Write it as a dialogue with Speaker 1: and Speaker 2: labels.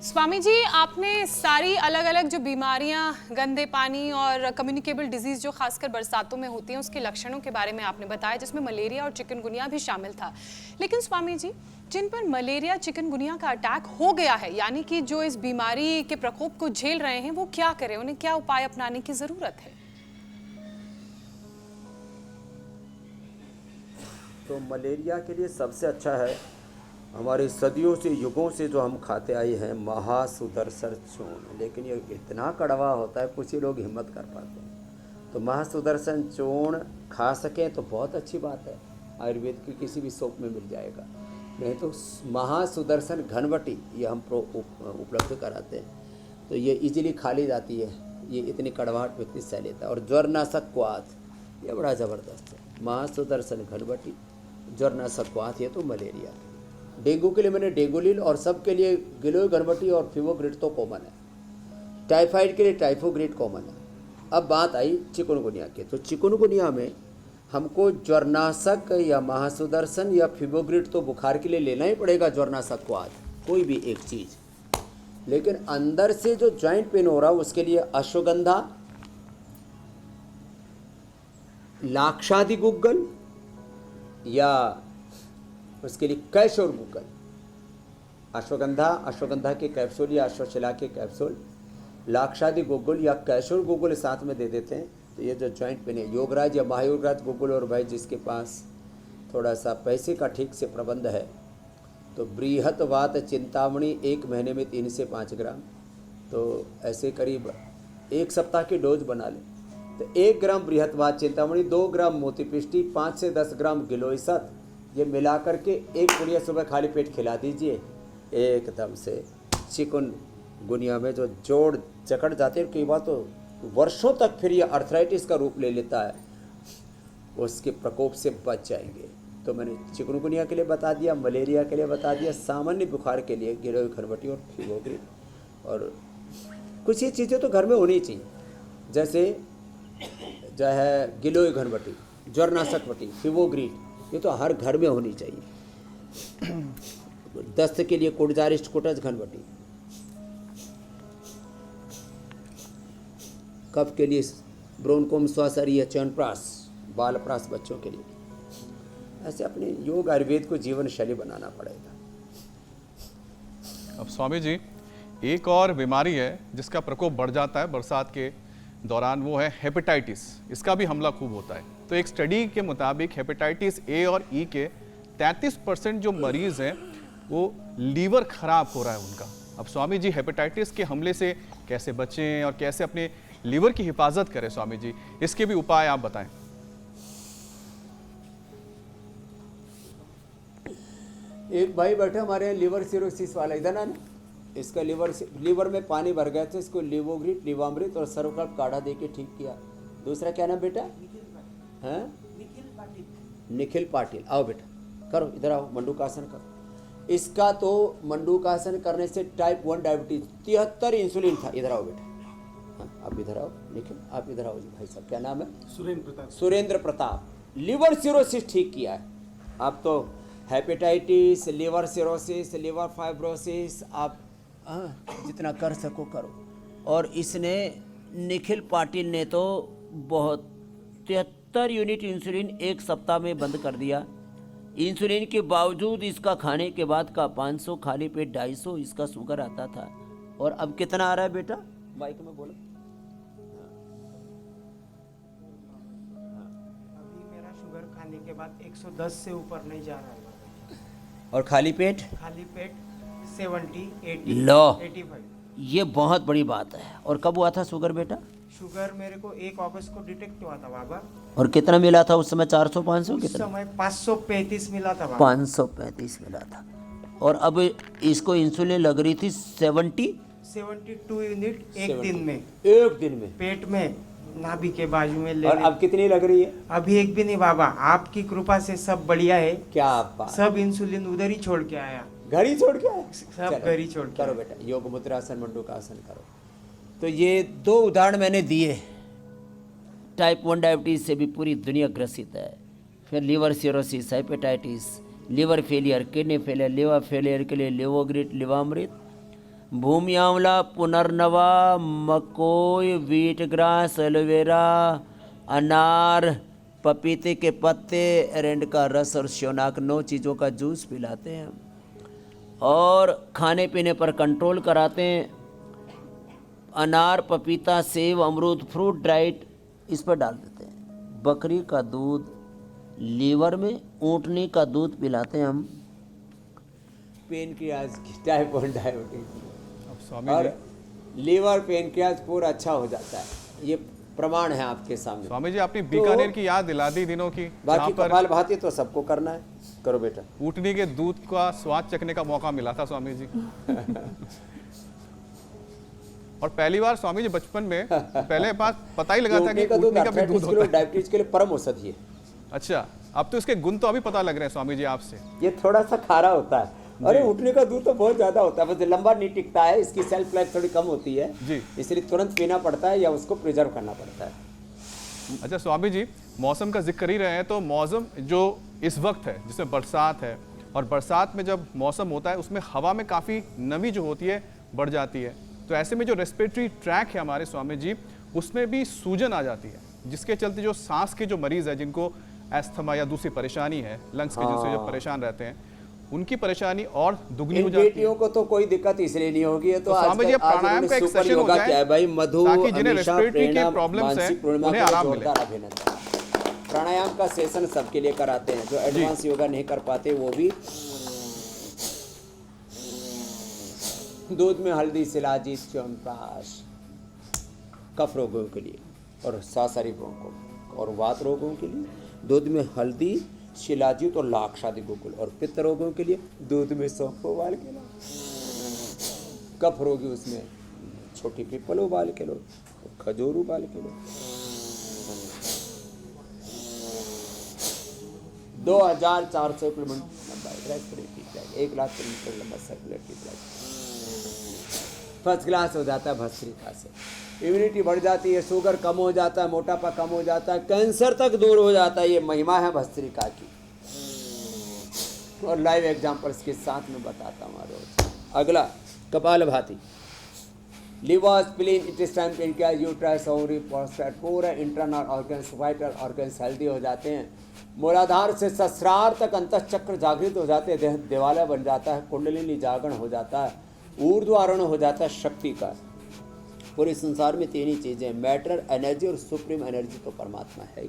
Speaker 1: स्वामी जी, आपने सारी अलग अलग जो बीमारियां, गंदे पानी और कम्युनिकेबल डिजीज जो खासकर बरसातों में होती हैं उसके लक्षणों के बारे में आपने बताया, जिसमें मलेरिया और चिकनगुनिया भी शामिल था। लेकिन स्वामी जी, जिन पर मलेरिया चिकनगुनिया का अटैक हो गया है, यानी कि जो इस बीमारी के प्रकोप को झेल रहे हैं, वो क्या करें? उन्हें क्या उपाय अपनाने की जरूरत है?
Speaker 2: तो मलेरिया के लिए सबसे अच्छा है, हमारे सदियों से युगों से जो हम खाते आए हैं, महासुदर्शन चूर्ण। लेकिन ये इतना कड़वा होता है, कुछ ही लोग हिम्मत कर पाते हैं। तो महासुदर्शन चूर्ण खा सकें तो बहुत अच्छी बात है, आयुर्वेद की किसी भी शॉप में मिल जाएगा। नहीं तो महासुदर्शन घनवटी ये हम उपलब्ध कराते हैं, तो ये इजीली खा ली जाती है। ये इतनी कड़वाहट व्यक्ति सह लेता है। और ज्वरनाशक क्वाथ ये बड़ा ज़बरदस्त है, महासुदर्शन घनवटी, ज्वरनाशक क्वाथ, ये तो मलेरिया। डेंगू के लिए मैंने डेंगुलिन, और सबके लिए गिलोय घनवटी और फिवोग्रिड तो कॉमन है। टाइफाइड के लिए टाइफोग्रिड कॉमन है। अब बात आई चिकनगुनिया की, तो चिकनगुनिया में हमको ज्वरनाशक या महासुदर्शन या फिवोग्रिड तो बुखार के लिए लेना ही पड़ेगा, ज्वरनाशक क्वाथ, कोई भी एक चीज़। लेकिन अंदर से जो जॉइंट पेन हो रहा है उसके लिए अश्वगंधा, लाक्षादि गुग्गल, या उसके लिए कैशोर गुग्गल। अश्वगंधा के कैप्सूल या अश्वशिला के कैप्सूल, लाक्षादि गुग्गल या कैशोर गुग्गल साथ में दे देते हैं। तो ये जो जॉइंट पेन है, योगराज या महायोगराज गुग्गल, और भाई जिसके पास थोड़ा सा पैसे का ठीक से प्रबंध है तो बृहतवात चिंतामणि 1 महीने में 3 से 5 ग्राम, तो ऐसे करीब 1 सप्ताह की डोज बना लें। तो 1 ग्राम बृहतवात चिंतामणि, 2 ग्राम मोतीपिष्टी, 5 से 10 ग्राम गिलोयसत, ये मिला करके 1 पुड़िया सुबह खाली पेट खिला दीजिए। एकदम से चिकनगुनिया में जो जोड़ जकड़ जाते हैं, कई बार तो वर्षों तक फिर ये अर्थराइटिस का रूप ले लेता है, उसके प्रकोप से बच जाएंगे। तो मैंने चिकनगुनिया के लिए बता दिया, मलेरिया के लिए बता दिया, सामान्य बुखार के लिए गिलोय घनवटी और फिवोग्रिड। और कुछ ये चीज़ें तो घर में होनी चाहिए, जैसे जो है गिलोय घनवटी, ज्वरनाशक वटी, फिवोग्रिड, ये तो हर घर में होनी चाहिए। दस्त के लिए कोडजारिस्ट कोटज घनवटी, कफ के लिए ब्रोनकोम स्वासरी या च्यवनप्राश, बालप्राश बच्चों के लिए। ऐसे अपने योग आयुर्वेद को जीवन शैली बनाना पड़ेगा।
Speaker 3: अब स्वामी जी, एक और बीमारी है जिसका प्रकोप बढ़ जाता है बरसात के दौरान, वो है हेपेटाइटिस। इसका भी हमला खूब होता है। तो एक स्टडी के मुताबिक हेपेटाइटिस ए और ई के 33% जो मरीज हैं वो लीवर खराब हो रहा है उनका। अब स्वामी जी, हेपेटाइटिस के हमले से कैसे बचें और कैसे अपने लीवर की हिफाजत करें स्वामी जी, इसके भी उपाय आप बताएं।
Speaker 2: एक भाई बैठे हमारे यहाँ लीवर सिरोसिस वाला, इधर ना, इसका लीवर में पानी भर गया था, इसको लिवोग्रिड, लिवामृत और सर्वकल्प काढ़ा दे के ठीक किया। दूसरा क्या नाम बेटा? हैं? निखिल पाटिल। आओ बेटा, करो, इधर आओ, मंडूकासन करो। इसका तो मंडूकासन करने से टाइप 1 डायबिटीज, 73 इंसुलिन था। इधर आओ बेटा, हाँ, आप इधर आओ। निखिल, आप इधर आओ जी। भाई साहब क्या नाम है? सुरेंद्र प्रताप। लिवर सिरोसिस ठीक किया है। आप तो hepatitis, liver cirrhosis, liver fibrosis, आप जितना कर सको करो। और इसने, निखिल पाटिल ने तो बहुत 73 यूनिट इंसुलिन 1 सप्ताह में बंद कर दिया। इंसुलिन के बावजूद इसका खाने के बाद का 500, खाली पेट 250 इसका शुगर आता था। और अब कितना आ रहा है बेटा? माइक में बोलो।
Speaker 4: अभी मेरा शुगर खाने के बाद 110 से ऊपर नहीं जा रहा है।
Speaker 2: और खाली पेट?
Speaker 4: खाली पेट 70, 80,
Speaker 2: लो,
Speaker 4: 85।
Speaker 2: ये बहुत बड़ी बात है। और कब हुआ था शुगर बेटा?
Speaker 4: शुगर मेरे को 1 अगस्त को डिटेक्ट हुआ था बाबा।
Speaker 2: और कितना मिला था उस समय? 400, 500?
Speaker 4: उस
Speaker 2: कितना?
Speaker 4: समय 535 मिला था बाबा।
Speaker 2: 535 मिला था। और अब इसको इंसुलिन लग रही थी
Speaker 4: 72 यूनिट एक दिन में।
Speaker 2: एक दिन में
Speaker 4: पेट में, नाभि के बाजू में ले।
Speaker 2: और अब कितनी लग रही है?
Speaker 4: अभी एक भी नहीं बाबा, आपकी कृपा से सब बढ़िया है।
Speaker 2: क्या बात।
Speaker 4: सब इंसुलिन उधर ही छोड़ के आया।
Speaker 2: घर ही छोड़ के आया?
Speaker 4: सब घर ही छोड़ के।
Speaker 2: करो बेटा, योग मुद्रासन, मंडूकासन करो। तो ये 2 उदाहरण मैंने दिए। टाइप 1 डायबिटीज से भी पूरी दुनिया ग्रसित है। फिर liver cirrhosis, hepatitis, liver failure, kidney failure, liver failure के लिए लिवोग्रिड, लिवामृत, भूमि आंवला, पुनर्नवा, मकोई, व्हीट ग्रास, एलोवेरा, अनार, पपीते के पत्ते, एरेंड का रस और श्योनाक 9 चीज़ों का जूस पिलाते हैं और खाने पीने पर कंट्रोल कराते हैं। अनार, पपीता, सेब, अमरूद, फ्रूट ड्राइट इस पर डाल देते हैं। बकरी का दूध लीवर में, ऊँटनी का दूध पिलाते हैं हम। पेनक्रियाज की टाइप 1 डायबिटीज
Speaker 3: अब स्वामी
Speaker 2: और
Speaker 3: जी,
Speaker 2: लीवर पेनक्रियाज पूरा अच्छा हो जाता है। ये प्रमाण है आपके सामने।
Speaker 3: स्वामी जी आपने बीकानेर की याद दिला दी दिनों की, जहाँ
Speaker 2: बाकी
Speaker 3: पर
Speaker 2: कपाल भाती तो सबको करना है, करो बेटा।
Speaker 3: ऊँटनी के दूध का स्वाद चखने का मौका मिला था स्वामी जी। और पहली बार स्वामी जी बचपन में पहले बात पता ही लगा था कि
Speaker 2: ऊँटनी का दूध
Speaker 3: ऊँटनी का भी दूध होता है।
Speaker 2: डायबिटीज के लिए परम औषधि है।
Speaker 3: अच्छा, अब तो इसके गुण तो अभी पता लग रहे हैं स्वामी जी आपसे।
Speaker 2: ये थोड़ा सा खारा होता है। अरे ऊँटनी का दूध तो बहुत ज्यादा होता है, बस लंबा नहीं टिकता है, इसकी सेल्फ लाइफ थोड़ी कम होती है
Speaker 3: जी।
Speaker 2: इसलिए तुरंत पीना पड़ता है या उसको प्रिजर्व करना पड़ता है।
Speaker 3: अच्छा स्वामी जी, मौसम का जिक्र ही रहे हैं, तो मौसम जो इस वक्त है जिसमें बरसात है, और बरसात में जब मौसम होता है उसमें हवा में काफ़ी नमी जो होती है बढ़ जाती है, तो ऐसे में जो रेस्पिरेटरी ट्रैक है हमारे स्वामी जी, उसमें भी सूजन आ जाती है, जिसके चलते जो सांस के जो मरीज़ है जिनको एस्थमा या दूसरी परेशानी है, लंग्स के जिनसे जो परेशान रहते हैं, उनकी परेशानी और दुगनी हो
Speaker 2: इन
Speaker 3: जाती है।
Speaker 2: बेटियों को तो कोई दिक्कत इसलिए नहीं होगी। ये तो
Speaker 3: स्वामी जी, प्राणायाम का एक सेशन हो जाए
Speaker 2: क्या है भाई, मधु,
Speaker 3: ताकि जिन्हें
Speaker 2: अमीषा,
Speaker 3: रेस्पिरेटरी के
Speaker 2: प्रेरणा,
Speaker 3: प्रॉब्लम्स हैं
Speaker 2: मानसिक पूर्णिमा
Speaker 3: उन्हें
Speaker 2: को
Speaker 3: आराम मिले।
Speaker 2: जोरदार अभिनंदन। प्राणायाम का सेशन सबके लिए कराते हैं, जो एडवांस योगा नहीं कर पाते वो भी। दूध में हल्दी, शिलाजीत, च्यवनप्राश कफ रोगों के लिए और सांसारिक रोगों और वात रोगों के लिए दूध में हल्दी, शिलाजीत और लाक्षादी गुगुल, और पित्त रोगों के लिए दूध में सौंफ उबाल के लो। कफ रोगी उसमें छोटी पीपल उबाल के लो, खजूर उबाल के लो। 2400 किलोमीटर लंबा रेस्पिरेटरी ट्रैक, 1 लाख किलोमीटर लंबा सर्कुलेटरी ट्रैक, फर्स्ट क्लास हो जाता है भस्त्रिका से। इम्यूनिटी बढ़ जाती है, शुगर कम हो जाता है, मोटापा कम हो जाता है, कैंसर तक दूर हो जाता है। ये महिमा है भस्त्रिका की, और लाइव एग्जांपल्स के साथ में बताता हूँ रोज। अगला kapalbhati, liver, spleen, intestine, pancreas, uterus, ovary, prostate, पूरे internal organs, vital organs healthy हो जाते हैं। मूलाधार से सहस्रार तक अंतःचक्र जागृत हो जाते हैं, देह दिवाला बन जाता है, कुंडलिनी जागरण हो जाता है, ऊर्ध्वारोहण हो जाता है शक्ति का। पूरे संसार में 3 ही चीज़ें, मैटर, एनर्जी और सुप्रीम एनर्जी, तो परमात्मा है ही।